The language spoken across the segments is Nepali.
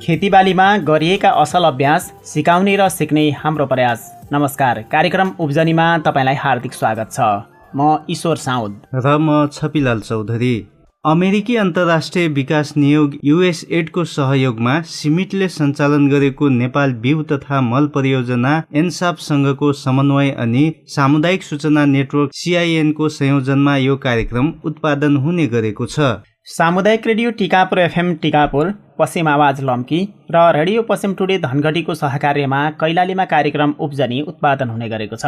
खेतीबालीमा गरिएका असल अभ्यास सिकाउने र सिक्ने हाम्रो प्रयास। नमस्कार, कार्यक्रम उब्जनीमा तपाईँलाई हार्दिक स्वागत छ। म ईश्वर साउद र म छपिलाल चौधरी। अमेरिकी अन्तर्राष्ट्रिय विकास नियोग USAID को सहयोगमा सिमिटले सञ्चालन गरेको नेपाल बिउ तथा मल परियोजना एन्सापसँगको समन्वय अनि सामुदायिक सूचना नेटवर्क CIN को संयोजनमा यो कार्यक्रम उत्पादन हुने गरेको छ। सामुदायिक रेडियो टिकापुर FM टिकापुर, पश्चिम आवाज लम्की र रेडियो पश्चिम टुडे धनगढीको सहकार्यमा कैलालीमा कार्यक्रम उब्जनी उत्पादन हुने गरेको छ।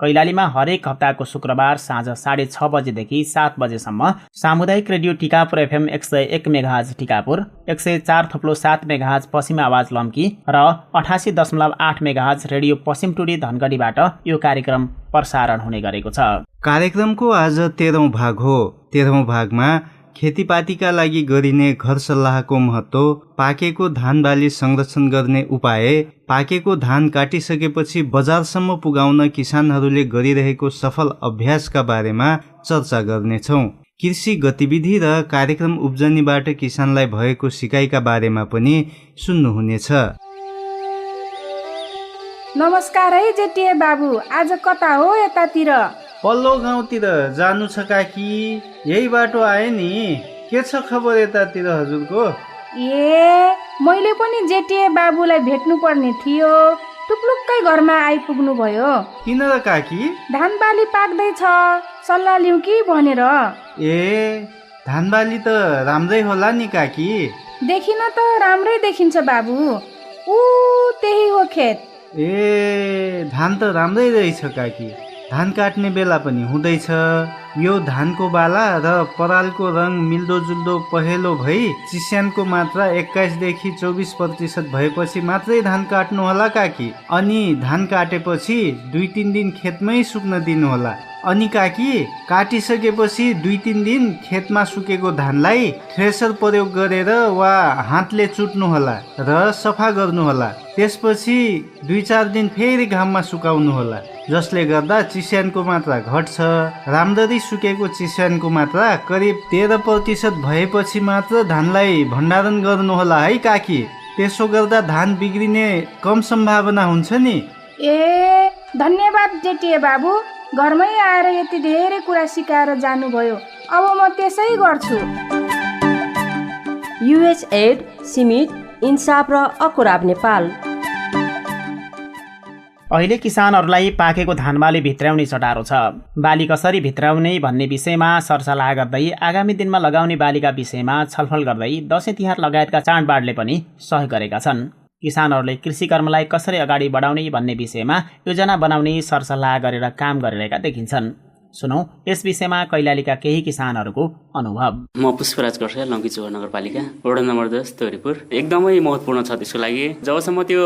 कैलालीमा हरेक हप्ताको शुक्रबार साँझ 6:30 बजेदेखि 7 बजेसम्म सामुदायिक radio Tikapur FM 101 megahertz Tikapur, 104.7 megahertz पश्चिम आवाज लम्की र 88.8 मेगाहर्ज रेडियो पश्चिम टुडे धनगढीबाट यो कार्यक्रम प्रसारण हुने गरेको छ। कार्यक्रमको आज 13औं भाग हो। 13औं भागमा खेतीपातीका लागि गरिने घर सल्लाहको महत्त्व, पाकेको धान बाली संरक्षण गर्ने उपाय, पाकेको धान काटिसकेपछि बजारसम्म पुगाउन किसानहरूले गरिरहेको सफल अभ्यासका बारेमा चर्चा गर्नेछौँ। कृषि गतिविधि र कार्यक्रम उब्जनीबाट किसानलाई भएको सिकाइका बारेमा पनि सुन्नुहुनेछ। नमस्कार है जेटिए बाबु, आज कता हो यतातिर? पल्लो गाउँतिर जानु छ काकी, यही बाटो आए नि। के छ खबर यतातिर हजुरको? मैले पनि जेटिए बाबुलाई भेट्नु पर्ने थियो, टुक्लुक्कै घरमा आइपुग्नु भयो। किन र काकी? धान बाली पाक्दैछ, सल्लाह लिउँ कि भनेर। धान बाली त राम्रै होला नि काकी। देखिन त राम्रै देखिन्छ बाबु, त्यही हो खेत। धान त राम्रै रहेछ काकी। धान काट्ने बेला पनि हुँदैछ। यो धानको बाला र परालको रङ मिल्दोजुल्दो पहेँलो भई चिस्यानको मात्रा 21 देखि 24% भएपछि मात्रै धान काट्नु होला काकी। अनि धान काटेपछि 2-3 दिन खेतमै सुक्न दिनु होला। अनि काकी, काटिसकेपछि 2-3 दिन खेतमा सुकेको धानलाई थ्रेसर प्रयोग गरेर वा हातले चुट्नु होला र सफा गर्नु होला। त्यसपछि 2-4 दिन फेरि घाममा सुकाउनु होला, जसले गर्दा चिस्यानको मात्रा घट्छ। राम्ररी सुकेको चिस्यानको मात्रा करिब 13% भएपछि मात्र धानलाई भण्डारण गर्नु होला है काकी। त्यसो गर्दा धान बिग्रिने कम सम्भावना हुन्छ नि। धन्यवाद जेटिए बाबु, घरमै आएर यति धेरै कुरा सिकाएर जानुभयो। अब म त्यसै गर्छु। USAID, सिमिट, इन्साफ र अकुराब नेपाल। अहिले किसानहरूलाई पाकेको धान बाली भित्र्याउने चटारो छ। बाली कसरी भित्र्याउने भन्ने विषयमा सरसल्लाह गर्दै आगामी दिनमा लगाउने बालीका विषयमा छलफल गर्दै दशैं तिहार लगायतका चाडबाडले पनि सहयोग गरेका छन्। किसानहरूले कृषि कर्मलाई कसरी अगाडि बढाउने भन्ने विषयमा योजना बनाउने सरसल्लाह गरेर काम गरिरहेका देखिन्छन्। सुनौ यस विषयमा कैलालीका केही किसानहरूको अनुभव। म पुष्पराज गर्छ, लङ्कीचौर नगरपालिका, वडा नम्बर 10 तोरीपुर। एकदमै महत्त्वपूर्ण छ त्यसको लागि। जबसम्म त्यो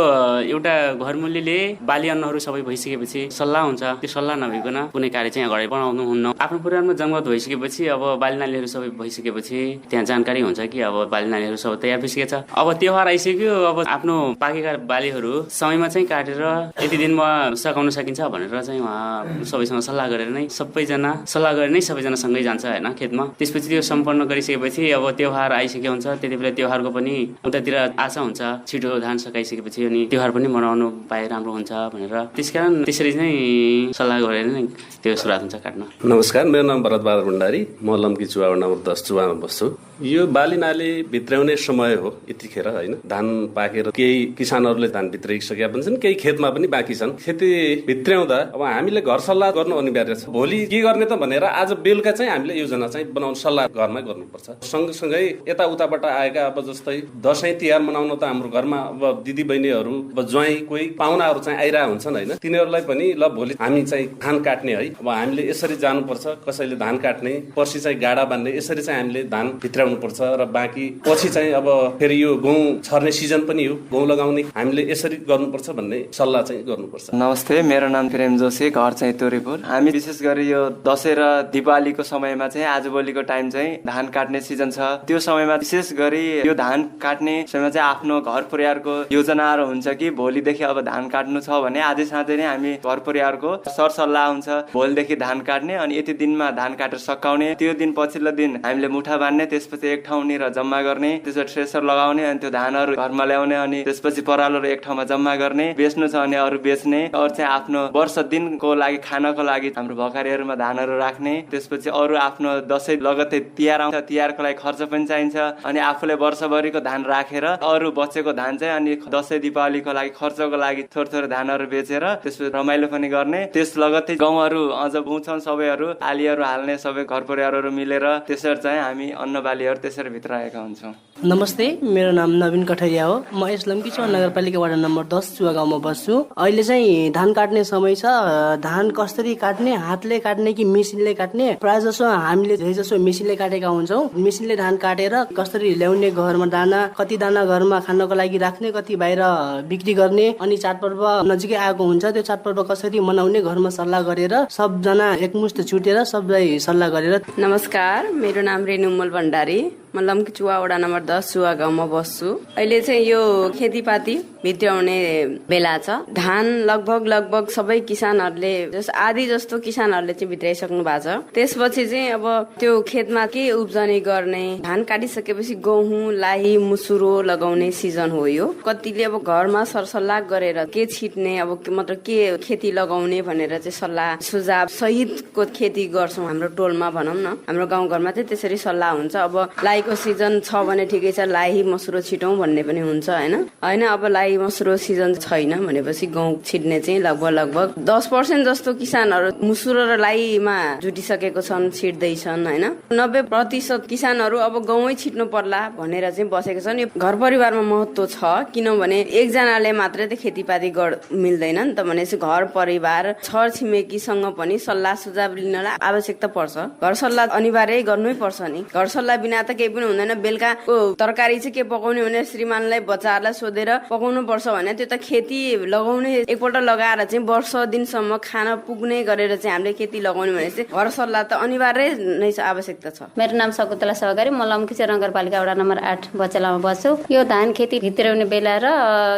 एउटा घरमूल्यले बाली अन्नहरू सबै भइसकेपछि सल्लाह हुन्छ, त्यो सल्लाह नभइकन कुनै कार्य चाहिँ अगाडि बढाउनु हुन्न। आफ्नो परिवारमा जन्मत भइसकेपछि, अब बाली नालीहरू सबै भइसकेपछि त्यहाँ जानकारी हुन्छ कि अब बाली नालीहरू सबै तयार भइसकेछ। अब त्योहार आइसक्यो, अब आफ्नो पाकेका बालीहरू समयमा चाहिँ काटेर यति दिनमा सकाउन सकिन्छ भनेर चाहिँ उहाँ सबैसँग सल्लाह गरेर नै सबैजना सँगै जान्छ होइन खेतमा। त्यसपछि त्यो सम्पन्न गरिसकेपछि अब त्योहार आइसकेको हुन्छ। त्यति बेला त्योहारको पनि उतातिर आशा हुन्छ, छिटो धान सकाइसकेपछि अनि त्योहार पनि मनाउनु पाए राम्रो हुन्छ भनेर। त्यसकारण त्यसरी चाहिँ सल्लाह गरेर नै त्यो सुरुवात हुन्छ काट्न। नमस्कार, मेरो नाम भरतबहादुर भण्डारी, म लम्की चुवा नम्बर 10 चुवामा बस्छु। यो बाली नाली भित्र्याउने समय हो यतिखेर होइन। धान पाकेर केही किसानहरूले धान भित्राइसकेका पनि छन्, केही खेतमा पनि बाँकी छन्। खेती भित्र्याउँदा अब हामीले घर सल्लाह गर्नु अनिवार्य छ। भोलि के गर्ने त भनेर आज बेलुका चाहिँ हामीले योजना चाहिँ बनाउनु सल्लाह घरमै गर्नुपर्छ। सँगसँगै यताउताबाट आएका अब जस्तै दशैं तिहार मनाउन त हाम्रो घरमा अब दिदी बहिनीहरू, अब ज्वाइँ, कोही पाहुनाहरू चाहिँ आइरहेका हुन्छन् होइन। तिनीहरूलाई पनि ल भोलि हामी चाहिँ धान काट्ने है, अब हामीले यसरी जानुपर्छ, कसैले धान काट्ने, पर्सि चाहिँ गाडा बान्ने, यसरी चाहिँ हामीले धान भित्राउनु पर्छ। र बाँकी पछि चाहिँ अब फेरि यो गहुँ छर्ने सिजन पनि हो, गहुँ लगाउने हामीले यसरी गर्नुपर्छ भन्ने सल्लाह चाहिँ गर्नुपर्छ। नमस्ते, मेरो नाम प्रेम जोशी, घर चाहिँ तोरीपुर। हामी विशेष गरी यो दशैं र दिवालीको समयमा चाहिँ आजभोलिको टाइम चाहिँ धान काट्ने सिजन छ। त्यो समयमा विशेष गरी यो धान काट्ने समयमा चाहिँ आफ्नो घर परिवारको योजनाहरू हुन्छ कि भोलिदेखि अब धान काट्नु छ भने आजै साँझै नै हामी घर परिवारको सरसल्लाह हुन्छ। भोलिदेखि धान काट्ने अनि यति दिनमा धान काटेर सकाउने। त्यो दिन पछिल्लो दिन हामीले मुठा बान्ने, त्यसपछि त्यसपछि एक ठाउँ लिएर जम्मा गर्ने, त्यसपछि थ्रेसर लगाउने, अनि त्यो धानहरू घरमा ल्याउने, अनि त्यसपछि परालहरू एक ठाउँमा जम्मा गर्ने, बेच्नु छ भने अरू बेच्ने, अरू चाहिँ आफ्नो वर्ष दिनको लागि खानको लागि हाम्रो भकारीहरूमा धानहरू राख्ने, त्यसपछि अरू आफ्नो दसैँ लगत्तै तिहार आउँछ, तिहारको लागि खर्च पनि चाहिन्छ, अनि आफूले वर्षभरिको धान राखेर अरू बचेको धान चाहिँ अनि दसैँ दिपावलीको लागि खर्चको लागि थोरै धानहरू बेचेर त्यसपछि रमाइलो पनि गर्ने। त्यस लगत्तै गहुँहरू अझ बुन्छन् सबैहरू, आलीहरू हाल्ने सबै घर परिवारहरू मिलेर त्यसरी चाहिँ हामी अन्न बालीहरू त्यसरी भित्र आएका हुन्छौँ। नमस्ते, मेरो नाम नवीन कठरिया हो। म यस लम्कीचौर नगरपालिका वार्ड नम्बर 10 चुवा गाउँमा बस्छु। अहिले चाहिँ धान काट्ने समय छ। धान कसरी काट्ने, हातले काट्ने कि मेसिनले काट्ने? प्रायः जसो हामीले धेरै जसो मेसिनले काटेका हुन्छौँ। मेसिनले धान काटेर कसरी ल्याउने, घरमा दाना कति दाना घरमा खानको लागि राख्ने, कति बाहिर बिक्री गर्ने, अनि चाडपर्व नजिकै आएको हुन्छ, त्यो चाडपर्व कसरी मनाउने घरमा सल्लाह गरेर सबजना एकमुष्ट छुटेर सबलाई सल्लाह गरेर। नमस्कार, मेरो नाम रेणुमल भण्डारी। म लम्कीचुवा वडा नम्बर 10 चुवा गाउँमा बस्छु। अहिले चाहिँ यो खेतीपाती भित्राउने बेला छ। धान लगभग सबै किसानहरूले आधी जस्तो किसानहरूले चाहिँ भित्राइसक्नु भएको छ। त्यसपछि चाहिँ अब त्यो खेतमा के उब्जनी गर्ने, धान काटिसकेपछि गहुँ, लाही, मुसुरो लगाउने सिजन हो यो। कतिले अब घरमा सरसल्लाह गरेर के छिट्ने, अब मतलब के खेती लगाउने भनेर चाहिँ सल्लाह सुझाव सहितको खेती गर्छौँ हाम्रो टोलमा, भनौँ न हाम्रो गाउँघरमा चाहिँ त्यसरी सल्लाह हुन्छ। अब लाहीको सिजन छ भने ठिकै छ, लाही मसुरो छिटौँ भन्ने पनि हुन्छ होइन। अब लाही मसुरो सिजन छैन भनेपछि गहुँ छिट्ने चाहिँ लगभग 10% जस्तो किसानहरू मुसुरो र लाहीमा जुटिसकेको छन्, छिट्दैछन् होइन। 90% किसानहरू अब गहुँ छिट्नु पर्ला भनेर चाहिँ बसेको छन्। यो घर परिवारमा महत्त्व छ, किनभने एकजनाले मात्रै त खेतीपाती मिल्दैन नि त। भनेपछि घर परिवार छर छिमेकीसँग पनि सल्लाह सुझाव लिनलाई आवश्यकता पर्छ। घर सल्लाह अनिवार्य गर्नै पर्छ नि। घर सल्लाह बिना त केही पनि हुँदैन। बेलुकाको तरकारी चाहिँ के पकाउने भने श्रीमानलाई बच्चाहरूलाई सोधेर पकाउनु पर्छ भने त्यो त खेती लगाउने एकपल्ट लगाएर चाहिँ वर्ष दिनसम्म खान पुग्ने गरेर चाहिँ हामीले खेती लगाउने भने चाहिँ घर सल्लाह त अनिवार्य नै आवश्यकता छ। मेरो नाम सकुन्तला सहकारी, म लम्कीचौर नगरपालिका वडा नम्बर 8 बचेलामा बस्छु। यो धान खेती भित्राउने बेला र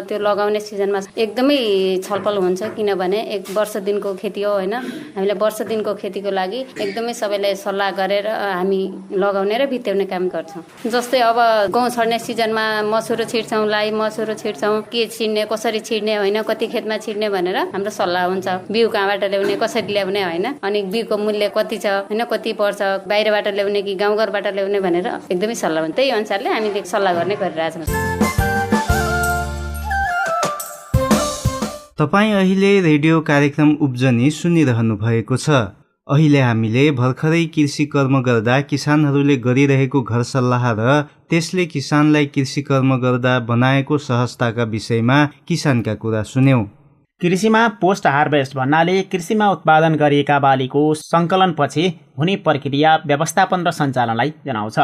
त्यो लगाउने सिजनमा एकदमै छलफल हुन्छ, किनभने एक वर्ष दिनको खेती हो होइन। हामीले वर्ष दिनको खेतीको लागि एकदमै सबैलाई सल्लाह गरेर हामी लगाउने र भित्राउने काम गर्छौँ। जस्तै अब गहुँ छर्ने सिजनमा मसुरो छिट्छौँ, लाही मसुरो छिट्छौँ, के छिट्ने, कसरी छिट्ने होइन, कति खेतमा छिट्ने भनेर हाम्रो सल्लाह हुन्छ। बिउ कहाँबाट ल्याउने, कसरी ल्याउने होइन, अनि बिउको मूल्य कति छ होइन, कति पर्छ, बाहिरबाट ल्याउने कि गाउँघरबाट ल्याउने भनेर एकदमै सल्लाह हुन्छ। त्यही अनुसारले हामीले सल्लाह गर्ने गरिरहेछौँ। तपाईँ अहिले रेडियो कार्यक्रम उब्जनी सुनिरहनु भएको छ। अहिले हामीले भर्खरै कृषि कर्म गर्दा किसानहरूले गरिरहेको घर सल्लाह र त्यसले किसानलाई कृषि कर्म गर्दा बनाएको सहजताका विषयमा किसानका कुरा सुन्यौं। कृषिमा पोस्ट हार्भेस्ट भन्नाले कृषिमा उत्पादन गरिएका बालीको सङ्कलनपछि हुने प्रक्रिया, व्यवस्थापन र सञ्चालनलाई जनाउँछ।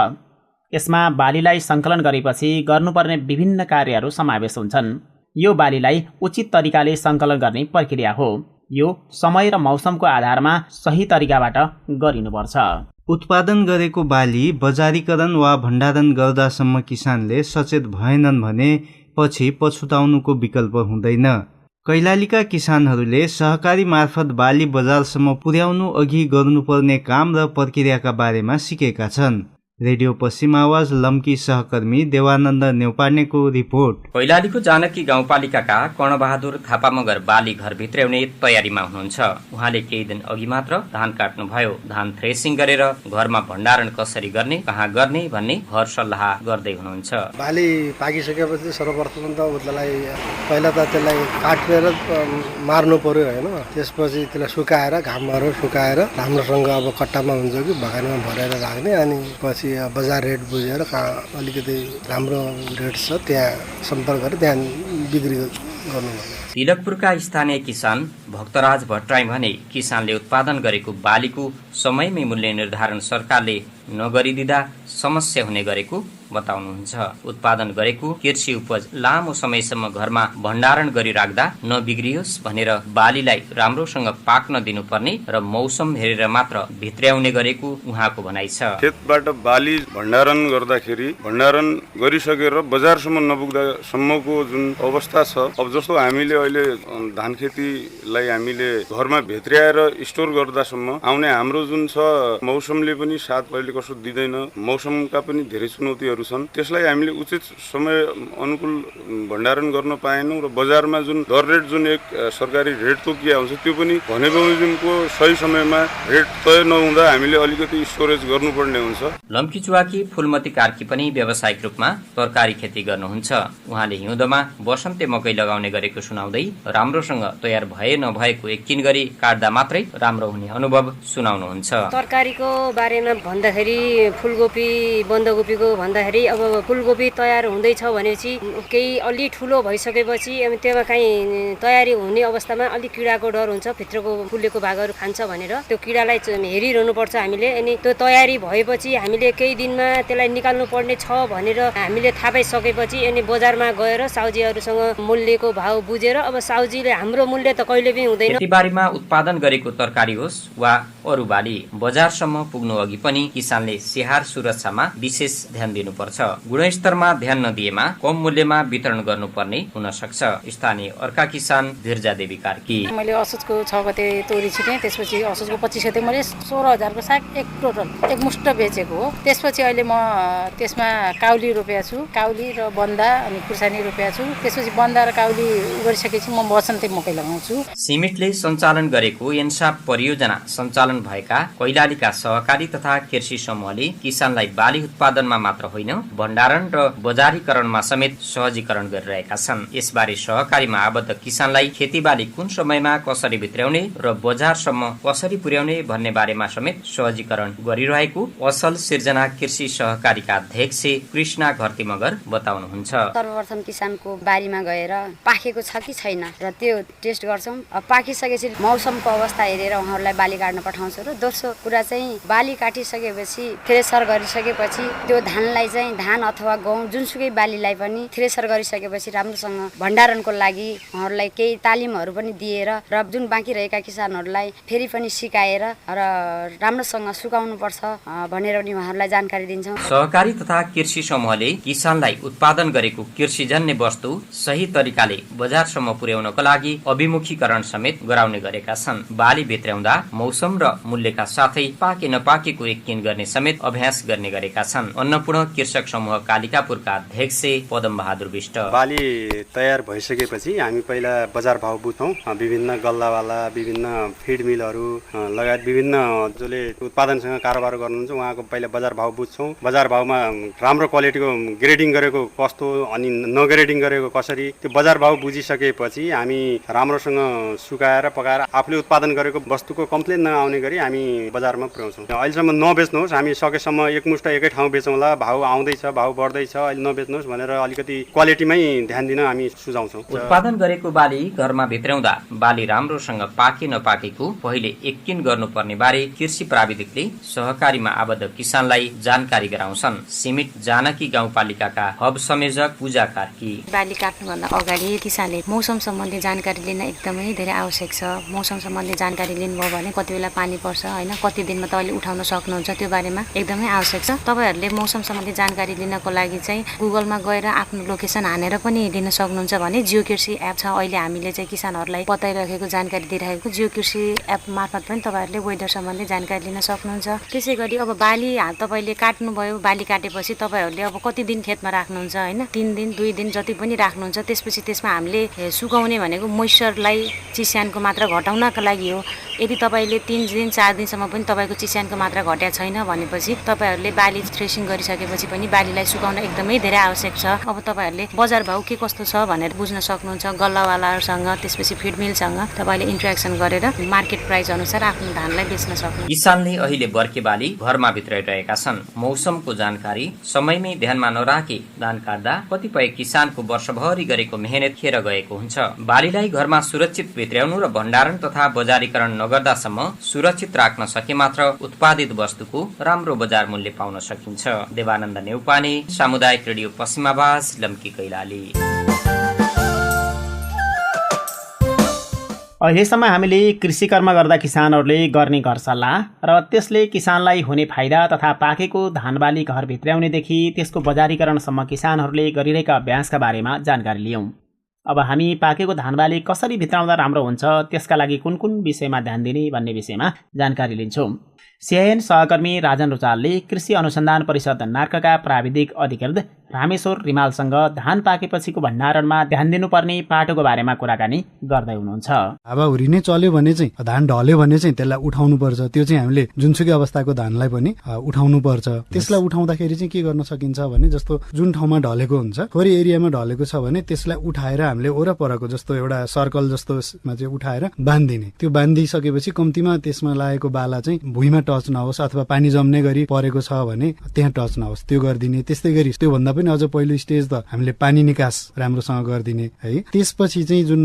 यसमा बालीलाई सङ्कलन गरेपछि गर्नुपर्ने विभिन्न कार्यहरू समावेश हुन्छन्। यो बालीलाई उचित तरिकाले सङ्कलन गर्ने प्रक्रिया हो। यो समय र मौसमको आधारमा सही तरिकाबाट गरिनुपर्छ। उत्पादन गरेको बाली बजारीकरण वा भण्डारण गर्दासम्म किसानले सचेत भएनन् भने पछि पछुताउनुको विकल्प हुँदैन। कैलालीका किसानहरूले सहकारी मार्फत बाली बजारसम्म पुर्याउनु अघि गर्नुपर्ने काम र प्रक्रियाका बारेमा सिकेका छन्। रेडियो पश्चिम आवाज लम्की सहकर्मी देवानन्द नेउपानेको रिपोर्ट। कैलालीको जानकी गाउँपालिकाका कर्णबहादुर थापा मगर बाली घर भित्राउने तयारीमा हुनुहुन्छ। उहाँले केही दिन अघि मात्र धान काट्नुभयो। धान थ्रेसिङ गरेर घरमा भण्डारण कसरी गर्ने, कहाँ गर्ने भन्ने घर सल्लाह गर्दै हुनुहुन्छ। बाली पाकिसकेपछि सर्वप्रथम त उसलाई पहिला त त्यसलाई काटेर मार्नु पर्यो होइन। त्यसपछि त्यसलाई सुकाएर घामहरू सुकाएर राम्रोसँग अब कट्टामा हुन्छ कि भगानीमा भरेर राख्ने, अनि पछि बजार रेट बुझेर कहाँ अलिकति राम्रो रेट छ त्यहाँ सम्पर्क गरेर त्यहाँ बिक्री गर्नु। तिलकपुरका स्थानीय किसान भक्तराज भट्टराई भने किसानले उत्पादन गरेको बालीको समयमै मूल्य निर्धारण सरकारले नगरिदिँदा समस्या हुने गरेको बताउनुहुन्छ। उत्पादन गरेको कृषि उपज लामो समयसम्म घरमा भण्डारण गरिराख्दा नबिग्रियोस् भनेर बालीलाई राम्रोसँग पाक्न दिनुपर्ने र मौसम हेरेर मात्र भित्र्याउने गरेको उहाँको भनाइ छ। खेतबाट बाली भण्डारण गर्दाखेरि भण्डारण गरिसकेर बजारसम्म नपुग्दासम्मको जुन अवस्था छ, अब जस्तो हामीले अहिले धान खेतीलाई हामीले घरमा भित्र्याएर स्टोर गर्दासम्म आउने हाम्रो जुन छ मौसमले पनि साथ अहिलेको कसो दिँदैन, मौसमका पनि धेरै चुनौतीहरू छन्। त्यसलाई हामीले उचित समय अनुकूल भण्डारण गर्न पाएनौँ र बजारमा जुन दर रेट जुन एक सरकारी रेट तोकिया हुन्छ त्यो पनि भने बमोजिमको सही समयमा रेट तय नहुँदा हामीले अलिकति स्टोरेज गर्नुपर्ने हुन्छ। लम्कीचुवाकी फुलमती कार्की पनि व्यावसायिक रूपमा तरकारी खेती गर्नुहुन्छ। उहाँले हिउँदमा बसन्ते मकै लगाउने गरेको सुनाउँदै राम्रोसँग तयार भए नभएको एककिन गरी काट्दा मात्रै राम्रो हुने अनुभव सुनाउनुहुन्छ। तरकारीको बारेमा भन्दाखेरि फुलकोपी बन्दकोपीको भन्दाखेरि अब फुलकोपी तयार हुँदैछ भनेपछि केही अलि ठुलो भइसकेपछि अब त्यसमा काहीँ तयारी हुने अवस्थामा अलिक किडाको डर हुन्छ, भित्रको फुलेको भागहरू खान्छ भनेर त्यो किडालाई हेरिरहनु पर्छ हामीले। अनि त्यो तयारी भएपछि हामीले केही दिनमा त्यसलाई निकाल्नु पर्ने छ भनेर हामीले थाहा पाइसकेपछि अनि बजारमा गएर साउजीहरूसँग मूल्यको भाव बुझेर अब साउजीले हाम्रो मूल्य त कहिले पनि हुँदैन। खेतीबारीमा उत्पादन गरेको तरकारी होस् वा अरू बाली बजारसम्म पुग्नु अघि पनि किसानले स्याहार सुरक्षामा विशेष ध्यान दिनुपर्छ। गुणस्तरमा ध्यान नदिएमा कम मूल्यमा वितरण गर्नुपर्ने हुन सक्छ। स्थानीय अर्का किसान धिर्जा देवी कार्की। मैले असोजको 6 गते तोरी छिटेँ, त्यसपछि असोजको 25 गते मैले 16,000 को साग एक टोटल एक मुष्ट बेचेको हो। त्यसपछि अहिले म त्यसमा काउली रोपेको छु, काउली र बन्दा अनि खुर्सानी रोपेको छु। त्यसपछि बन्दा र काउली गरिसकेपछि म बसन्ते मकै लगाउँछु। सिमिटले सञ्चालन गरेको एन्साप परियोजना सञ्चालन भएका कैलालीका सहकारी तथा कृषि समूहले किसानलाई बाली उत्पादनमा मात्र होइन भण्डारण र बजारीकरणमा समेत सहजीकरण गरिरहेका छन्। यसबारे सहकारीमा आबद्ध किसानलाई खेतीबाली कुन समयमा कसरी भित्र्याउने र बजारसम्म कसरी पुर्याउने भन्ने बारेमा समेत सहजीकरण गरिरहेको असल सिर्जना कृषि सहकारीका अध्यक्ष कृष्णा घरती मगर बताउनुहुन्छ। सर्वप्रथम किसानको बारीमा गएर पाकेको छ कि छैन र त्यो टेस्ट गर्छौँ। पाकिसकेपछि मौसमको अवस्था हेरेर उहाँहरूलाई बाली काट्न पठाउँछौँ। र दोस्रो कुरा चाहिँ बाली काटिसकेपछि थ्रेसर गरिसकेपछि त्यो धानलाई चाहिँ धान अथवा गहुँ जुनसुकै बालीलाई पनि थ्रेसर गरिसकेपछि राम्रोसँग भण्डारणको लागि उहाँहरूलाई केही तालिमहरू पनि दिएर र जुन बाँकी रहेका किसानहरूलाई फेरि पनि सिकाएर र राम्रोसँग सुकाउनु पर्छ भनेर पनि उहाँहरूलाई जानकारी दिन्छौँ। सहकारी तथा कृषि समूहले किसानलाई उत्पादन गरेको कृषिजन्य वस्तु सही तरिकाले बजारसम्म पुर्याउनको लागि अभिमुखीकरण समेत गराउने गरेका छन्। बाली भित्र्याउँदा मौसम र मूल्यका साथै पाके नपाकेको एककिन गर्ने समेत अभ्यास गर्ने गरेका छन्। अन्नपूर्ण कृषक समूह कालिकापुरका अध्यक्ष पदम बहादुर विष्ट। बाली तयार भइसकेपछि हामी पहिला बजार भाव बुझ्छौँ। विभिन्न गल्लावाला, विभिन्न फिड मिलहरू लगायत विभिन्न जसले उत्पादनसँग कारोबार गर्नुहुन्छ उहाँको पहिला बजार भाव बुझ्छौँ। बजार भावमा राम्रो क्वालिटीको ग्रेडिङ गरेको कस्तो अनि नग्रेडिङ गरेको कसरी, त्यो बजार भाव बुझिसकेपछि हामी राम्रोसँग सुकाएर पकाएर आफूले उत्पादन गरेको वस्तुको कम्प्लेन नआउने गरी हामी बजारमा पुर्याउँछौँ। अहिलेसम्म नबेच्नुहोस्, हामी सकेसम्म एकमुष्ट एकै ठाउँ बेचौँला, भाउ आउँदैछ, भाउ बढ्दैछ, अहिले नबेच्नुहोस् भनेर अलिकति क्वालिटीमै ध्यान दिन हामी सुझाउँछौँ। उत्पादन गरेको बाली घरमा भित्र्याउँदा बाली राम्रोसँग पाके नपाकेको पहिले एककिन गर्नुपर्ने बारे कृषि प्राविधिकले सहकारीमा आबद्ध किसानलाई जानकारी गराउँछन्। सिमिट जानकी गाउँपालिकाका हब संयोजक पूजा कार्की। बाली काट्नुभन्दा अगाडि किसानले मौसम सम्बन्धी जानकारी लिन एकदमै धेरै आवश्यक छ। मौसम सम्बन्धी जानकारी लिनुभयो भने कति बेला पानी पर्छ होइन, कति दिनमा तपाईँले उठाउन सक्नुहुन्छ, त्यो बारेमा एकदमै आवश्यक छ। तपाईँहरूले मौसम सम्बन्धी जानकारी लिनको लागि चाहिँ गुगलमा गएर आफ्नो लोकेसन हानेर पनि लिन सक्नुहुन्छ भने जियो कृषि एप छ। अहिले हामीले चाहिँ किसानहरूलाई बताइरहेको जानकारी दिइरहेको जियो कृषि एप मार्फत पनि तपाईँहरूले वेदर सम्बन्धी जानकारी लिन सक्नुहुन्छ। त्यसै गरी अब बाली तपाईँले काट्नुभयो, बाली काटेपछि तपाईँहरूले अब कति दिन खेतमा राख्नुहुन्छ होइन, 3 दिन 2 दिन जति पनि राख्नुहुन्छ। त्यसपछि त्यसमा हामीले सुकाउने भनेको मोइस्चरलाई चिस्यानको मात्रा घटाउनका लागि हो। यदि तपाईँले 3 दिन 4 दिनसम्म पनि तपाईँको चिस्यानको मात्रा घट्या छैन भनेपछि तपाईँहरूले बाली थ्रेसिङ गरिसकेपछि पनि बालीलाई सुकाउन एकदमै धेरै आवश्यक छ। अब तपाईँहरूले बजार भाउ के कस्तो छ भनेर बुझ्न सक्नुहुन्छ। गल्लावालाहरूसँग त्यसपछि फिड मिलसँग तपाईँले इन्ट्रेक्सन गरेर मार्केट प्राइस अनुसार आफ्नो धानलाई बेच्न सक्नुहुन्छ। किसानले अहिले बर्खे बाली घरमा भित्राइरहेका छन्। मौसमको जानकारी समयमै ध्यानमा नराखी धान काट्दा कतिपय किसानको वर्षभरि गरेको मेहनत खेर गएको हुन्छ। बालीलाई घरमा सुरक्षित भित्र्याउनु र भण्डारण तथा बजारीकरण नगर्दासम्म सुरक्षित राख्न सके मात्र उत्पादित वस्तुको राम्रो बजार मूल्य पाउन सकिन्छ। देवानन्द नेउपाने, सामुदायिक रेडियो पश्चिम आवाज, लम्की कैलाली। अहिलेसम्म हामीले कृषि कर्म गर्दा किसानहरूले गर्ने घर सल्लाह र त्यसले किसानलाई हुने फाइदा तथा पाकेको धानबाली घर भित्र्याउनेदेखि त्यसको बजारीकरणसम्म किसानहरूले गरिरहेका अभ्यासका बारेमा जानकारी लियौँ। अब हामी पाकेको धानबाली कसरी भित्राउँदा राम्रो हुन्छ, त्यसका लागि कुन कुन विषयमा ध्यान दिने भन्ने विषयमा जानकारी लिन्छौँ। सीआईएन सहकर्मी राजन रुचालले कृषि अनुसन्धान परिषद नार्कका प्राविधिक अधिकृत रामेश्वर रिमालसँग धान पाकेपछिको भण्डारणमा ध्यान दिनुपर्ने पाटोको बारेमा कुराकानी गर्दै हुनुहुन्छ। हावाहुरी नै चल्यो भने चाहिँ धान ढल्यो भने चाहिँ त्यसलाई उठाउनु पर्छ। त्यो चाहिँ हामीले जुनसुकै अवस्थाको धानलाई पनि उठाउनु पर्छ। त्यसलाई उठाउँदाखेरि चाहिँ के गर्न सकिन्छ भने जस्तो जुन ठाउँमा ढलेको हुन्छ, थोरै एरियामा ढलेको छ भने त्यसलाई उठाएर हामीले वरपरको जस्तो एउटा सर्कल जस्तोमा चाहिँ उठाएर बाँधिदिने। त्यो बाँधिसकेपछि कम्तीमा त्यसमा लागेको बाला चाहिँ भुइँमा टच नहोस् अथवा पानी जम्ने गरी परेको छ भने त्यहाँ टच नहोस् त्यो गरिदिने। त्यस्तै गरी त्योभन्दा पनि अझ पहिलो स्टेज त हामीले पानी निकास राम्रोसँग गरिदिने है। त्यसपछि चाहिँ जुन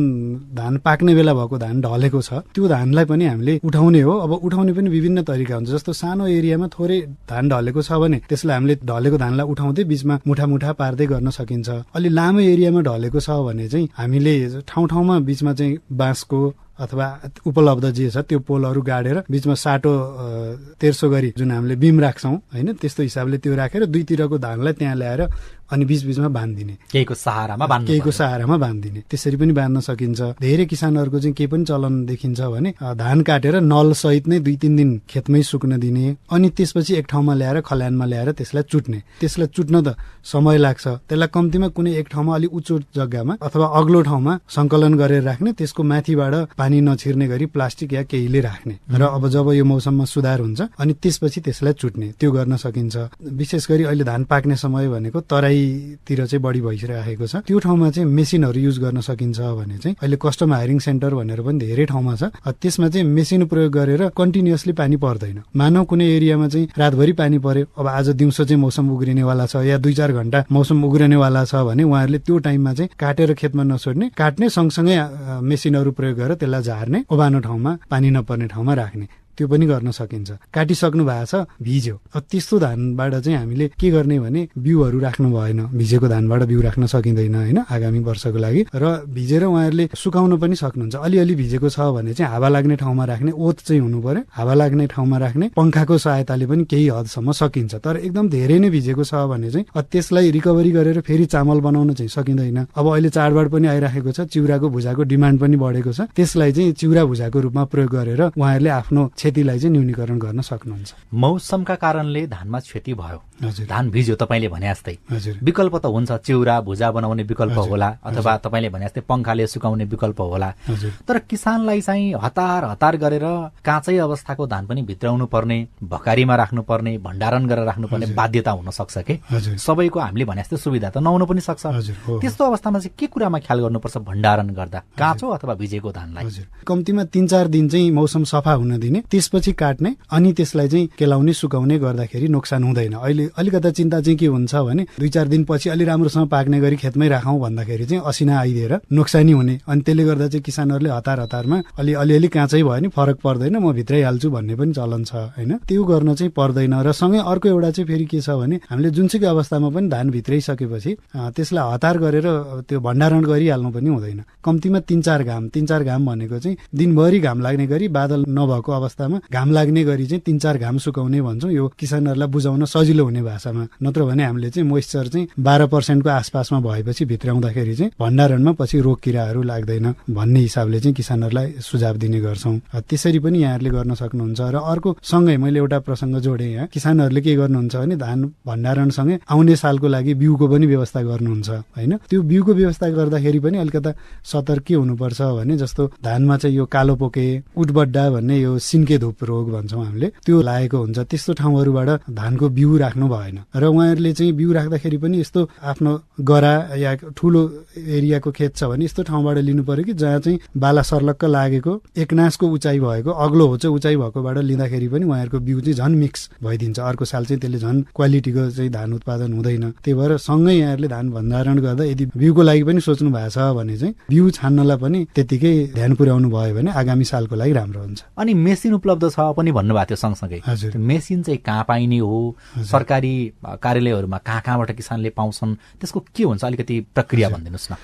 धान पाक्ने बेला भएको धान ढलेको छ त्यो धानलाई पनि हामीले उठाउने हो। अब उठाउने पनि विभिन्न तरिका हुन्छ। जस्तो सानो एरियामा थोरै धान ढलेको छ भने त्यसलाई हामीले ढलेको धानलाई उठाउँदै बीचमा मुठा मुठा पार्दै गर्न सकिन्छ। अलि लामो एरियामा ढलेको छ भने चाहिँ हामीले ठाउँ ठाउँमा बीचमा चाहिँ बाँसको अथवा उपलब्ध जे छ त्यो पोलहरू गाडेर बीचमा साटो तेर्सो गरी जुन हामीले बीम राख्छौं हैन, त्यस्तो हिसाबले त्यो राखेर दुईतिरको धानलाई त्यहाँ ल्याएर अनि बीचबीचमा बाँधिदिने, केहीको सहारामा बाँधिदिने। त्यसरी पनि बाँध्न सकिन्छ। धेरै किसानहरूको चाहिँ के पनि चलन देखिन्छ भने धान काटेर नल सहित नै 2-3 दिन खेतमै सुक्न दिने, अनि त्यसपछि एक ठाउँमा ल्याएर खल्यानमा ल्याएर त्यसलाई चुट्ने। त्यसलाई चुट्न त समय लाग्छ। त्यसलाई कम्तीमा कुनै एक ठाउँमा अलि उच्च जग्गामा अथवा अग्लो ठाउँमा संकलन गरेर राख्ने, त्यसको माथिबाट पानी नछिर्ने गरी प्लास्टिक या केहीले राख्ने। र अब जब यो मौसममा सुधार हुन्छ अनि त्यसपछि त्यसलाई चुट्ने, त्यो गर्न सकिन्छ। विशेष गरी अहिले धान पाक्ने समय भनेको तराईतिर चाहिँ बढी भइरहेको छ। त्यो ठाउँमा चाहिँ मेसिनहरू युज गर्न सकिन्छ भने चाहिँ अहिले कस्टम हायरिङ सेन्टर भनेर पनि धेरै ठाउँमा छ। त्यसमा चाहिँ मेसिन प्रयोग गरेर कन्टिन्युअसली पानी पर्दैन। मानव कुनै एरियामा चाहिँ रातभरि पानी पर्यो, अब आज दिउँसो चाहिँ मौसम उग्रिनेवाला छ या 2-4 घण्टा मौसम उग्रिनेवाला छ भने उहाँहरूले त्यो टाइममा चाहिँ काटेर खेतमा नछोड्ने, काट्ने सँगसँगै मेसिनहरू प्रयोग गरेर त्यसलाई झार्ने, ओबानो ठाउँमा पानी नपर्ने ठाउँमा राख्ने, त्यो पनि गर्न सकिन्छ। काटिसक्नु भएको छ, भिज्यो, त्यस्तो धानबाट चाहिँ हामीले के गर्ने भने बिउहरू राख्नु भएन। भिजेको धानबाट बिउ राख्न सकिँदैन हैन आगामी वर्षको लागि। र भिजेर उहाँहरूले सुकाउन पनि सक्नुहुन्छ। अलिअलि भिजेको छ भने चाहिँ हावा लाग्ने ठाउँमा राख्ने, ओत चाहिँ हुनु पर्यो, हावा लाग्ने ठाउँमा राख्ने। पंखाको सहायताले पनि केही हदसम्म सकिन्छ। तर एकदम धेरै नै भिजेको छ भने चाहिँ त्यसलाई रिकभरी गरेर फेरि चामल बनाउन चाहिँ सकिँदैन। अब अहिले चाडबाड पनि आइराखेको छ, चिउराको भुजाको डिमान्ड पनि बढेको छ। त्यसलाई चाहिँ चिउरा भुजाको रूपमा प्रयोग गरेर उहाँहरूले आफ्नो क्षतिलाई चाहिँ न्यूनीकरण गर्न सक्नुहुन्छ। मौसमका कारणले धानमा क्षति भयो, धान भिज्यो तपाईँले भने जस्तै, विकल्प त हुन्छ, चिउरा भुजा बनाउने विकल्प होला अथवा तपाईँले भने जस्तै पंखाले सुकाउने विकल्प होला। तर किसानलाई चाहिँ हतार गरेर काँचै अवस्थाको धान पनि भित्राउनु पर्ने, भकारीमा राख्नु पर्ने, भण्डारण गरेर राख्नु पर्ने बाध्यता हुन सक्छ के। सबैको हामीले भने जस्तै सुविधा त नहुनु पनि सक्छ। त्यस्तो अवस्थामा चाहिँ के कुरामा ख्याल गर्नुपर्छ भण्डारण गर्दा, काँचो अथवा भिजेको धानलाई? कम्तीमा 3-4 दिन चाहिँ मौसम सफा हुन दिने, त्यसपछि काट्ने, अनि त्यसलाई चाहिँ केलाउने सुकाउने गर्दाखेरि नोक्सान हुँदैन। अहिले अलिकता चिन्ता चाहिँ के हुन्छ भने 2-4 दिनपछि अलि राम्रोसँग पाक्ने गरी खेतमै राखौं भन्दाखेरि चाहिँ असिना आइदिएर नोक्सानी हुने, अनि त्यसले गर्दा चाहिँ किसानहरूले हतारमा अलिअलि काँचै भयो नि फरक पर्दैन, म भित्रै हाल्छु भन्ने पनि चलन छ हैन। त्यो गर्न चाहिँ पर्दैन। र सँगै अर्को एउटा चाहिँ फेरि के छ भने हामीले जुनसुकै अवस्थामा पनि धान भित्राइसकेपछि त्यसलाई हतार गरेर त्यो भण्डारण गरिहाल्नु पनि हुँदैन। कम्तीमा 3-4 घाम भनेको चाहिँ दिनभरि घाम लाग्ने गरी, बादल नभएको अवस्थामा घाम लाग्ने गरी चाहिँ 3-4 घाम सुकाउने भन्छौँ। यो किसानहरूलाई बुझाउन सजिलो हुने भाषामा। नत्र भने हामीले चाहिँ मोइस्चर चाहिँ 12% को आसपासमा भएपछि भित्राउँदाखेरि चाहिँ भण्डारणमा पछि रोग किराहरू लाग्दैन भन्ने हिसाबले चाहिँ किसानहरूलाई सुझाव दिने गर्छौँ। त्यसरी पनि यहाँहरूले गर्न सक्नुहुन्छ। र अर्को सँगै मैले एउटा प्रसङ्ग जोडेँ यहाँ, किसानहरूले के गर्नुहुन्छ भने धान भण्डारणसँगै आउने सालको लागि बिउको पनि व्यवस्था गर्नुहुन्छ हैन। त्यो बिउको व्यवस्था गर्दाखेरि पनि अलिकता सतर्क हुनुपर्छ भने जस्तो धानमा चाहिँ यो कालो पोके, उटबड्डा भन्ने यो सिन्के धुप रोग भन्छौँ हामीले, त्यो लागेको हुन्छ। त्यस्तो ठाउँहरूबाट धानको बिउ राख्नु भएन। र उहाँहरूले चाहिँ बिउ राख्दाखेरि पनि यस्तो आफ्नो गरा या ठुलो एरियाको खेत छ भने यस्तो ठाउँबाट लिनु पर्यो कि जहाँ चाहिँ बाला सर्लक्क लागेको, एकनासको उचाइ भएको, अग्लो होचो उचाइ भएकोबाट लिँदाखेरि पनि उहाँहरूको बिउ चाहिँ झन् मिक्स भइदिन्छ। अर्को साल चाहिँ त्यसले झन् क्वालिटीको चाहिँ धान उत्पादन हुँदैन। त्यही भएर सँगै यहाँहरूले धान भण्डारण गर्दा यदि बिउको लागि पनि सोच्नु भएको छ भने चाहिँ बिउ छान्नलाई पनि त्यतिकै ध्यान पुर्याउनु भयो भने आगामी सालको लागि राम्रो हुन्छ। अनि मेसिन उपलब्ध छ पनि भन्नुभएको थियो सँगसँगै, मेसिन चाहिँ कहाँ पाइने हो, सरकारी कार्यालयहरूमा कहाँबाट किसानले पाउँछन्, त्यसको के हुन्छ अलिकति प्रक्रिया भनिदिनुहोस् न।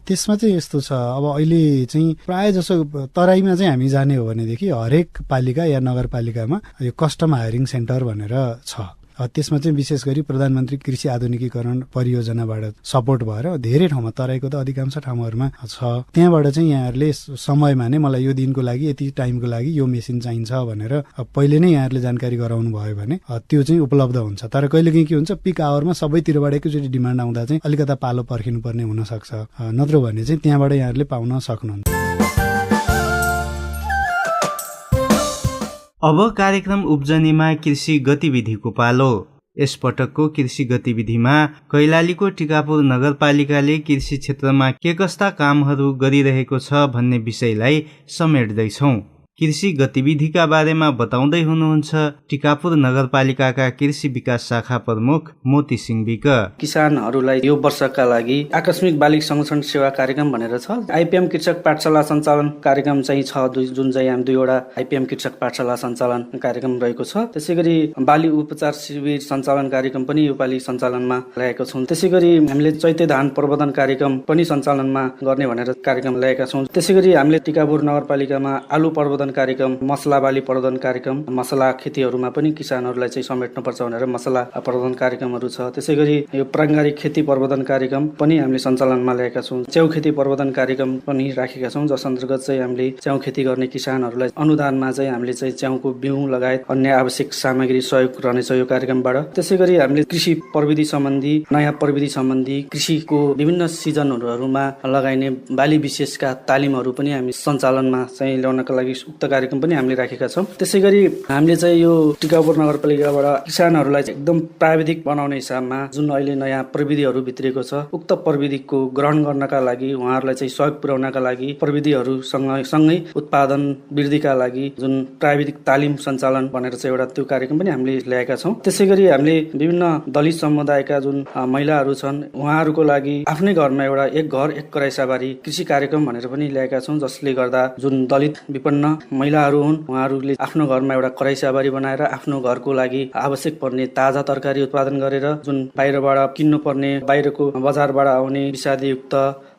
त्यसमा चाहिँ यस्तो छ, अब अहिले चाहिँ प्राय जसो तराईमा चाहिँ हामी जाने हो भनेदेखि हरेक पालिका या नगरपालिकामा यो कस्टम हायरिङ सेन्टर भनेर छ। त्यसमा चाहिँ विशेष गरी प्रधानमन्त्री कृषि आधुनिकीकरण परियोजनाबाट सपोर्ट भएर धेरै ठाउँमा, तराईको त अधिकांश ठाउँहरूमा छ, त्यहाँबाट चाहिँ यहाँहरूले समयमा नै मलाई यो दिनको लागि यति टाइमको लागि यो मेसिन चाहिन्छ भनेर पहिले नै यहाँहरूले जानकारी गराउनु भयो भने त्यो चाहिँ उपलब्ध हुन्छ। तर कहिलेकाहीँ के हुन्छ, पिक आवरमा सबैतिरबाट एकैचोटि डिमान्ड आउँदा चाहिँ अलिकता पालो पर्खिनुपर्ने हुनसक्छ, नत्र भने चाहिँ त्यहाँबाट यहाँहरूले पाउन सक्नुहुन्छ। अब कार्यक्रम उब्जनीमा कृषि गतिविधिको पालो। यसपटकको कृषि गतिविधिमा कैलालीको टिकापुर नगरपालिकाले कृषि क्षेत्रमा के कस्ता कामहरू गरिरहेको छ भन्ने विषयलाई समेट्दैछौँ। कृषि गतिविधिका बारेमा बताउँदै हुनुहुन्छ टिकापुर नगरपालिकाका कृषि विकास शाखा प्रमुख मोती सिंह विक। किसानहरूलाई यो वर्षका लागि आकस्मिक बालिक संरक्षण सेवा कार्यक्रम भनेर छ। आइपिएम कृषक पाठशाला सञ्चालन कार्यक्रम चाहिँ छ, जुन चाहिँ हामी 2वटा आइपिएम कृषक पाठशाला सञ्चालन कार्यक्रम रहेको छ। त्यसै गरी बाली उपचार शिविर सञ्चालन कार्यक्रम पनि योपालि सञ्चालनमा ल्याएका छौँ। त्यसै गरी हामीले चैते धान प्रवर्धन कार्यक्रम पनि सञ्चालनमा गर्ने भनेर कार्यक्रम ल्याएका छौँ। त्यसै गरी हामीले टिकापुर नगरपालिकामा आलु प्रवर्धन कार्यक्रम, मसला बाली प्रवर्धन कार्यक्रम, मसला खेतीहरूमा पनि किसानहरूलाई चाहिँ समेट्नुपर्छ भनेर मसला प्रवर्धन कार्यक्रमहरू छ। त्यसै गरी यो प्राङ्गारिक खेती प्रवर्धन कार्यक्रम पनि हामीले सञ्चालनमा ल्याएका छौँ। च्याउ खेती प्रवर्धन कार्यक्रम पनि राखेका छौँ, जस अन्तर्गत चाहिँ हामीले च्याउ खेती गर्ने किसानहरूलाई अनुदानमा चाहिँ हामीले चाहिँ च्याउको बिउ लगायत अन्य आवश्यक सामग्री सहयोग रहनेछ यो कार्यक्रमबाट। त्यसै गरी हामीले कृषि प्रविधि सम्बन्धी, नयाँ प्रविधि सम्बन्धी, कृषिको विभिन्न सिजनहरूमा लगाइने बाली विशेषका तालिमहरू पनि हामी सञ्चालनमा चाहिँ ल्याउनका लागि उक्त कार्यक्रम पनि हामीले राखेका छौँ। त्यसै गरी हामीले चाहिँ यो टिकापुर नगरपालिकाबाट किसानहरूलाई एकदम प्राविधिक बनाउने हिसाबमा जुन अहिले नयाँ प्रविधिहरू भित्रिएको छ, उक्त प्रविधिको ग्रहण गर्नका लागि उहाँहरूलाई चाहिँ सहयोग पुर्याउनका लागि प्रविधिहरू सँगै उत्पादन वृद्धिका लागि जुन प्राविधिक तालिम सञ्चालन भनेर चाहिँ एउटा त्यो कार्यक्रम पनि हामीले ल्याएका छौँ। त्यसै गरी हामीले विभिन्न दलित समुदायका जुन महिलाहरू छन् उहाँहरूको लागि आफ्नै घरमा एउटा एक घर एक कराइसाबारी कृषि कार्यक्रम भनेर पनि ल्याएका छौँ, जसले गर्दा जुन दलित विपन्न महिलाहरू हुन् उहाँहरूले आफ्नो घरमा एउटा कराइसाबारी बनाएर आफ्नो घरको लागि आवश्यक पर्ने ताजा तरकारी उत्पादन गरेर जुन बाहिरबाट किन्नु पर्ने, बाहिरको बजारबाट आउने विषादीयुक्त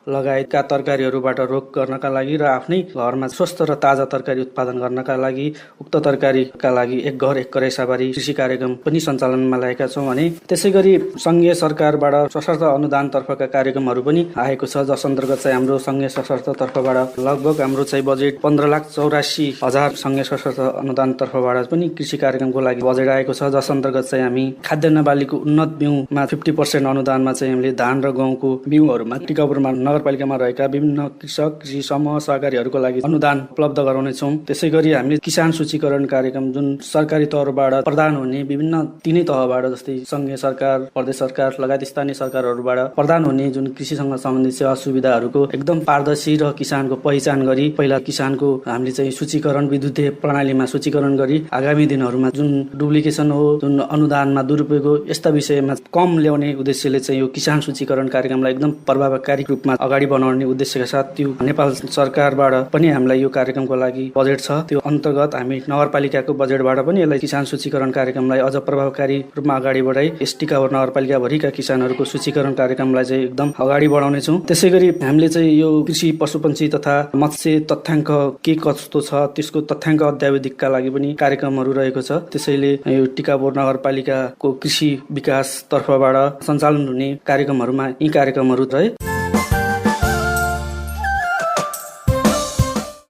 लगायतका तरकारीहरूबाट रोक गर्नका लागि र आफ्नै घरमा स्वस्थ र ताजा तरकारी उत्पादन गर्नका लागि उक्त तरकारीका लागि एक घर एक कराइसाबारी कृषि कार्यक्रम पनि सञ्चालनमा ल्याएका छौँ भने त्यसै गरी सङ्घीय सरकारबाट सशर्त अनुदानतर्फका कार्यक्रमहरू पनि आएको छ, जस अन्तर्गत चाहिँ हाम्रो सङ्घीय सशर्त तर्फबाट लगभग हाम्रो चाहिँ बजेट 15,84,000 सङ्घीय सशर्त अनुदानतर्फबाट पनि कृषि कार्यक्रमको लागि बजेट आएको छ, जस अन्तर्गत चाहिँ हामी खाद्यान्न बालीको उन्नत बिउमा 50% अनुदानमा चाहिँ हामीले धान र गहुँको बिउहरूमा टिकापुरमा नगरपालिकामा रहेका विभिन्न कृषक, कृषि समूह, सहकारीहरूको लागि अनुदान उपलब्ध गराउनेछौँ। त्यसै गरी हामीले किसान सूचीकरण कार्यक्रम जुन सरकारी तौरबाट प्रदान हुने विभिन्न तिनै तहबाट जस्तै सङ्घीय सरकार, प्रदेश सरकार लगायत स्थानीय सरकारहरूबाट प्रदान हुने जुन कृषिसँग सम्बन्धित सेवा सुविधाहरूको एकदम पारदर्शी र किसानको पहिचान गरी पहिला किसानको हामीले चाहिँ सूचीकरण विद्युतीय प्रणालीमा सूचीकरण गरी आगामी दिनहरूमा जुन डुप्लिकेसन हो, जुन अनुदानमा दुरुपयोग हो, यस्ता विषयमा कम ल्याउने उद्देश्यले चाहिँ यो किसान सूचीकरण कार्यक्रमलाई एकदम प्रभावकारी रूपमा अगाडि बनाउने उद्देश्यका साथ त्यो नेपाल सरकारबाट पनि हामीलाई यो कार्यक्रमको लागि बजेट छ। त्यो अन्तर्गत हामी नगरपालिकाको बजेटबाट पनि यसलाई किसान सूचीकरण कार्यक्रमलाई अझ प्रभावकारी रूपमा अगाडि बढाई यस टिकापुर नगरपालिकाभरिका किसानहरूको सूचीकरण कार्यक्रमलाई चाहिँ एकदम अगाडि बढाउनेछौँ। त्यसै गरी हामीले चाहिँ यो कृषि, पशुपन्छी तथा मत्स्य तथ्याङ्क के कस्तो छ त्यसको तथ्याङ्क अध्यावधिकका लागि पनि कार्यक्रमहरू रहेको छ। त्यसैले यो टिकापुर नगरपालिकाको कृषि विकास तर्फबाट सञ्चालन हुने कार्यक्रमहरूमा यी कार्यक्रमहरू रहे।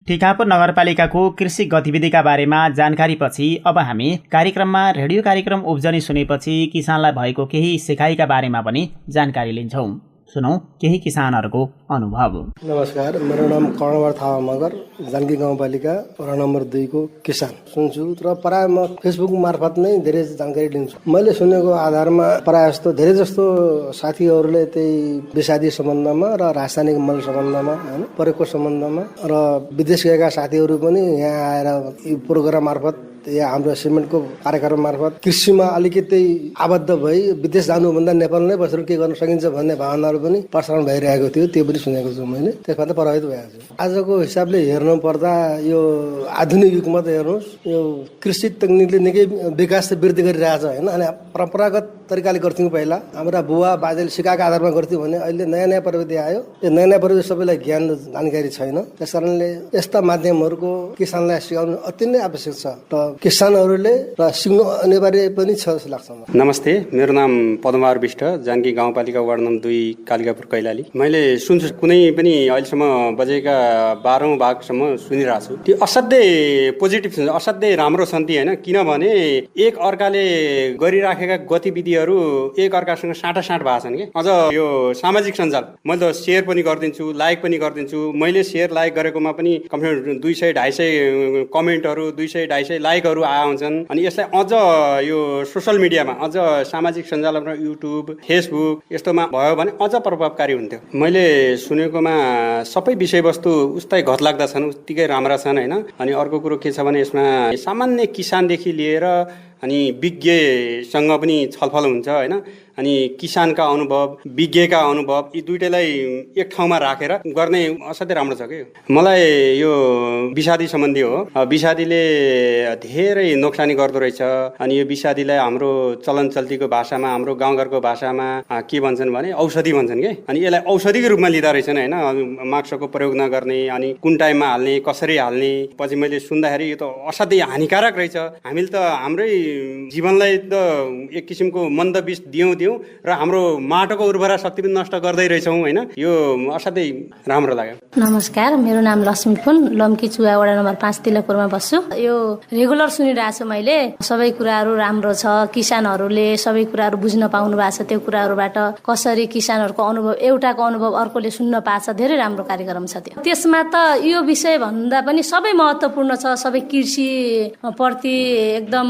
टिकापुर नगरपालिकाको कृषि गतिविधिका बारेमा जानकारीपछि अब हामी कार्यक्रममा रेडियो कार्यक्रम उब्जनी सुनेपछि किसानलाई भएको केही सिकाइका बारेमा पनि जानकारी लिन्छौँ। सुनौ केही किसानहरूको अनुभव। नमस्कार, मेरो नाम कर्णवर थापा मगर, जानकी गाउँपालिका वडा नम्बर 2 को किसान सुन्छु र प्राय म फेसबुक मार्फत नै धेरै जानकारी लिन्छु। मैले सुनेको आधारमा प्राय जस्तो धेरै जस्तो साथीहरूले त्यही विषादी सम्बन्धमा र रासायनिक मल सम्बन्धमा हैन प्रयोगको सम्बन्धमा र विदेश गएका साथीहरू पनि यहाँ आएर यो प्रोग्राम मार्फत या हाम्रो सिमेन्टको कार्यक्रम मार्फत कृषिमा अलिकति आबद्ध भई विदेश जानुभन्दा नेपालमै बसेर के गर्न सकिन्छ भन्ने भावनाहरू पनि प्रसारण भइरहेको थियो, त्यो पनि सुनेको छु मैले। त्यसबाट प्रभावित भएको छु। आजको हिसाबले हेर्नु पर्दा यो आधुनिक युगमा त हेर्नुहोस् यो कृषि तकनिकले निकै विकास वृद्धि गरिरहेछ हैन। अनि परम्परागत तरिकाले गर्थ्यौँ पहिला, हाम्रा बुवा बाजेले सिकाएको आधारमा गर्थ्यौँ भने अहिले नयाँ नयाँ प्रविधि आयो। यो नयाँ नयाँ प्रविधि सबैलाई ज्ञान जानकारी छैन, त्यसकारणले यस्ता माध्यमहरूको किसानलाई सिकाउनु अति नै आवश्यक छ। त किसानहरूले र सिक्नु अनिवार्य पनि छ जस्तो लाग्छ मलाई। नमस्ते, मेरो नाम पदमबहादुर विष्ट, जानकी गाउँपालिका वार्ड नम्बर 2 कालिकापुर कैलाली। मैले सुन्छु कुनै पनि अहिलेसम्म बजेका 12औं भागसम्म सुनिरहेको छु। त्यो असाध्यै पोजिटिभ छ, असाध्यै राम्रो छन् ती होइन। किनभने एक अर्काले गरिराखेका गतिविधिहरू एक अर्कासँग साटासाट भएको छन् कि। अझ यो सामाजिक सञ्जाल मैले त सेयर पनि गरिदिन्छु, लाइक पनि गरिदिन्छु। मैले सेयर लाइक गरेकोमा पनि कमसेकम 200-250 कमेन्टहरू, 200-250 लाइकहरू आए हुन्छन्। अनि यसलाई अझ यो सोसल मिडियामा, अझ सामाजिक सञ्जालमा युट्युब, फेसबुक यस्तोमा भयो भने अझ प्रभावकारी हुन्थ्यो। मैले सुनेकोमा सबै विषयवस्तु उस्तै घतलाग्दा छन्, उत्तिकै राम्रा छन् होइन। अनि अर्को कुरो के छ भने यसमा सामान्य किसानदेखि लिएर अनि विज्ञसँग पनि छलफल हुन्छ होइन। अनि किसानका अनुभव, विज्ञका अनुभव यी दुईटैलाई एक ठाउँमा राखेर गर्ने असाध्यै राम्रो छ कि। मलाई यो विषादी सम्बन्धी हो। विषादीले धेरै नोक्सानी गर्दो रहेछ। अनि यो विषादीलाई हाम्रो चलन चल्तीको भाषामा, हाम्रो गाउँघरको भाषामा के भन्छन् भने औषधि भन्छन् कि। अनि यसलाई औषधिको रूपमा लिँदा रहेछन् होइन। मास्कको प्रयोग नगर्ने, अनि कुन टाइममा हाल्ने, कसरी हाल्ने। पछि मैले सुन्दाखेरि यो त असाध्यै हानिकारक रहेछ। हामीले त हाम्रै जीवनलाई त एक किसिमको मन्द विष दियौँ र हाम्रो माटोको उर्वरा शक्ति पनि नष्ट गर्दै रहेछौँ होइन। यो असाध्यै राम्रो लाग्यो। नमस्कार, मेरो नाम लक्ष्मी फुन, लम्की चुवा वडा नम्बर 5 तिलकपुरमा बस्छु। यो रेगुलर सुनिरहेको छु मैले। सबै कुराहरू राम्रो छ, किसानहरूले सबै कुराहरू बुझ्न पाउनु भएको छ। त्यो कुराहरूबाट कसरी किसानहरूको अनुभव, एउटाको अनुभव अर्कोले सुन्न पाछ। धेरै राम्रो कार्यक्रम छ त्यो। त्यसमा त यो विषय भन्दा पनि सबै महत्त्वपूर्ण छ। सबै कृषि प्रति एकदम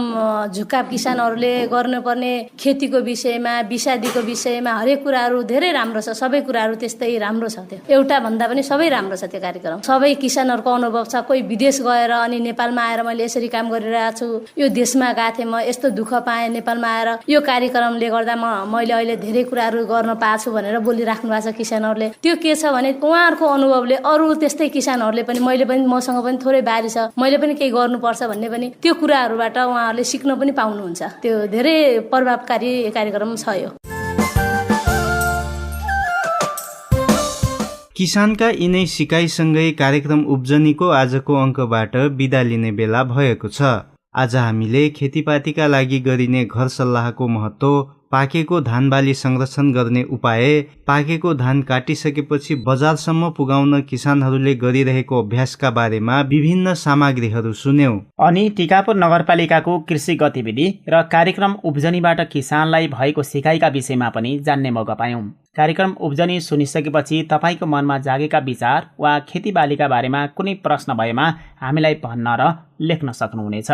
झुकाव किसानहरूले गर्नुपर्ने, खेतीको विषयमा, विषादीको विषयमा हरेक कुराहरू धेरै राम्रो छ। सबै कुराहरू त्यस्तै राम्रो छ। त्यो एउटा भन्दा पनि सबै राम्रो छ त्यो कार्यक्रम। सबै किसानहरूको अनुभव छ। कोही विदेश गएर अनि नेपालमा आएर मैले यसरी काम गरिरहेको छु, यो देशमा गएको थिएँ, म यस्तो दुःख पाएँ नेपालमा आएर, यो कार्यक्रमले गर्दा मैले अहिले धेरै कुराहरू गर्न पाएको छु भनेर बोलिराख्नु भएको छ किसानहरूले। त्यो के छ भने उहाँहरूको अनुभवले अरू त्यस्तै किसानहरूले पनि, मैले पनि, मसँग पनि थोरै बारी छ, मैले पनि केही गर्नुपर्छ भन्ने पनि त्यो कुराहरूबाट उहाँहरूले सिक्न पनि पाउनुहुन्छ। त्यो धेरै प्रभावकारी कार्यक्रम छ यो। किसानका यिनै सिकाइसँगै कार्यक्रम उब्जनीको आजको अङ्कबाट बिदा लिने बेला भएको छ। आज हामीले खेतीपातीका लागि गरिने घर सल्लाहको महत्त्व, पाकेको धान बाली संरक्षण गर्ने उपाय, पाकेको धान काटिसकेपछि बजारसम्म पुगाउन किसानहरूले गरिरहेको अभ्यासका बारेमा विभिन्न सामग्रीहरू सुन्यौं। अनि टिकापुर नगरपालिकाको कृषि गतिविधि र कार्यक्रम उब्जनीबाट किसानलाई भएको सिकाइका विषयमा पनि जान्ने मौका पायौं। कार्यक्रम उब्जनी सुनिसकेपछि तपाईको मनमा जागेका विचार वा खेतीबालीका बारेमा कुनै प्रश्न भएमा हामीलाई भन्न र लेख्न सक्नुहुनेछ।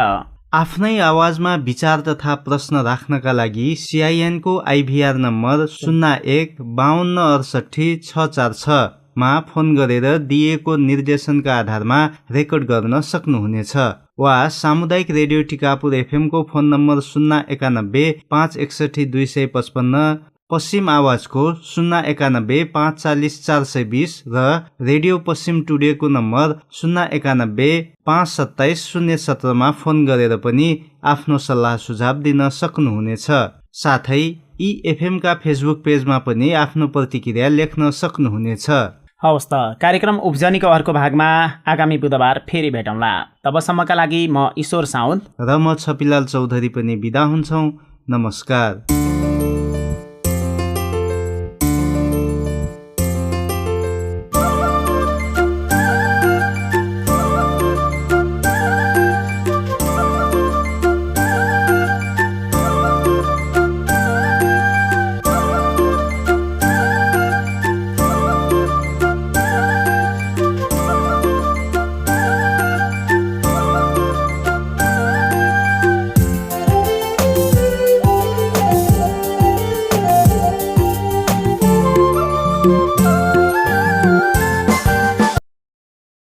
आफ्नै आवाजमा विचार तथा प्रश्न राख्नका लागि CIN को IVR नम्बर 01-5268-646 मा फोन गरेर दिएको निर्देशनका आधारमा रेकर्ड गर्न सक्नुहुनेछ। वा सामुदायिक रेडियो टिकापुर FM को फोन नम्बर 091-561-255, पश्चिम आवाजको 091-540-420 र रेडियो पश्चिम टुडेको नम्बर 091-527-017 मा फोन गरेर पनि आफ्नो सल्लाह सुझाव दिन सक्नुहुनेछ। साथै यी FM का फेसबुक पेजमा पनि आफ्नो प्रतिक्रिया लेख्न सक्नुहुनेछ। हवस् त, कार्यक्रम उब्जनीको अर्को भागमा आगामी बुधबार फेरि भेटौँला। तबसम्मका लागि म ईश्वर साउद र म छपिलाल चौधरी पनि बिदा हुन्छौँ। नमस्कार।